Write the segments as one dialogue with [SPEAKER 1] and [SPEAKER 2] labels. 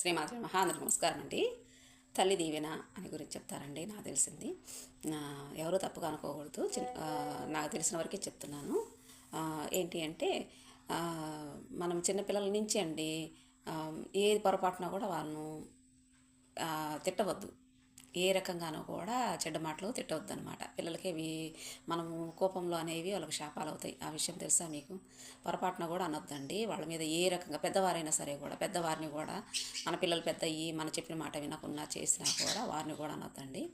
[SPEAKER 1] శ్రీమాత నమః. అందరికీ నమస్కారం అండి. తల్లి దీవెన అని గురించి చెప్తారండి. నాకు తెలిసింది ఎవరు తప్పుగా అనుకోకూడదు. నాకు తెలిసిన వరకే చెప్తున్నాను. ఏంటి అంటే మనం చిన్నపిల్లల నుంచి అండి ఏది పొరపాటున కూడా వాళ్ళను తిట్టవద్దు. ఏ రకంగానూ కూడా చెడ్డ మాటలు తిట్టవద్దు అనమాట. పిల్లలకి ఇవి మనము కోపంలో అనేవి వాళ్ళకి శాపాలు అవుతాయి. ఆ విషయం తెలుసా మీకు? పొరపాటున కూడా అనొద్దండి వాళ్ళ మీద. ఏ రకంగా పెద్దవారైనా సరే కూడా, పెద్దవారిని కూడా మన పిల్లలు పెద్ద అయ్యి మన చెప్పిన మాట వినకుండా చేసినా కూడా వారిని కూడా అనొద్దండి.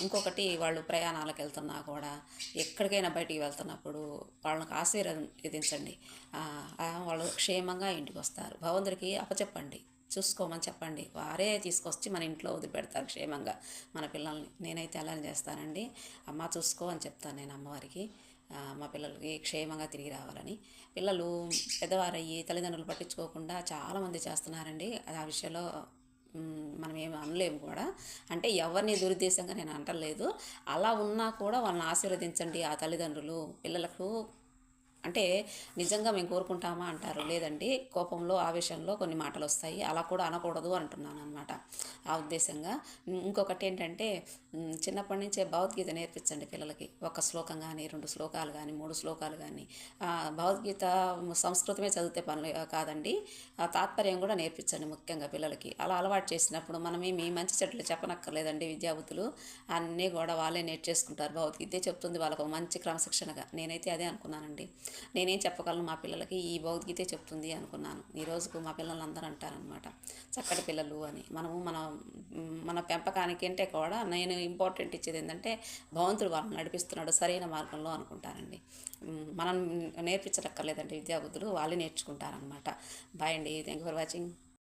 [SPEAKER 1] ఇంకొకటి, వాళ్ళు ప్రయాణాలకు వెళ్తున్నా కూడా, ఎక్కడికైనా బయటికి వెళ్తున్నప్పుడు వాళ్ళకి ఆశీర్వదించండి. వాళ్ళు క్షేమంగా ఇంటికి వస్తారు. భగవంతుడికి అప్పచెప్పండి, చూసుకోమని చెప్పండి. వారే తీసుకొచ్చి మన ఇంట్లో వదిలిపెడతారు క్షేమంగా మన పిల్లల్ని. నేనైతే అలానే చేస్తానండి. అమ్మ చూసుకో అని చెప్తాను నేను అమ్మవారికి. మా పిల్లలకి క్షేమంగా తిరిగి రావాలని. పిల్లలు పెద్దవారయ్యి తల్లిదండ్రులు పట్టించుకోకుండా చాలామంది చేస్తున్నారండి. అది ఆ విషయంలో మనం ఏమి అనలేము కూడా. అంటే ఎవరిని దురుద్దేశంగా నేను అంటలేదు. అలా ఉన్నా కూడా వాళ్ళని ఆశీర్వదించండి. ఆ తల్లిదండ్రులు పిల్లలకు అంటే నిజంగా మేము కోరుకుంటామా అంటారు. లేదండి, కోపంలో ఆవేశంలో కొన్ని మాటలు వస్తాయి, అలా కూడా అనకూడదు అంటున్నాను అనమాట, ఆ ఉద్దేశంగా. ఇంకొకటి ఏంటంటే, చిన్నప్పటి నుంచే భగవద్గీత నేర్పించండి పిల్లలకి. ఒక శ్లోకం కానీ, 2 శ్లోకాలు కానీ, 3 శ్లోకాలు కానీ. భగవద్గీత సంస్కృతమే చదివితే పనులు కాదండి, ఆ తాత్పర్యం కూడా నేర్పించండి ముఖ్యంగా పిల్లలకి. అలా అలవాటు చేసినప్పుడు మనమేమి మంచి చెట్లు చెప్పనక్కర్లేదండి. విద్యాబుద్ధులు అన్నీ కూడా వాళ్ళే నేర్చేసుకుంటారు. భగవద్గీతే చెప్తుంది వాళ్ళకు మంచి క్రమశిక్షణగా. నేనైతే అదే అనుకున్నానండి. నేనేం చెప్పగలను మా పిల్లలకి, ఈ భగవద్గీతే చెప్తుంది అనుకున్నాను. ఈ రోజుకు మా పిల్లలు అందరూ అంటారనమాట, చక్కటి పిల్లలు అని. మన పెంపకానికి అంటే కూడా నేను ఇంపార్టెంట్ ఇచ్చేది ఏంటంటే, భగవంతుడు వాళ్ళని నడిపిస్తున్నాడు సరైన మార్గంలో అనుకుంటానండి. మనం నేర్పించక్కర్లేదండి విద్యాబుద్ధులు, వాళ్ళే నేర్చుకుంటారనమాట. బాయ్ అండి. Thank you for watching.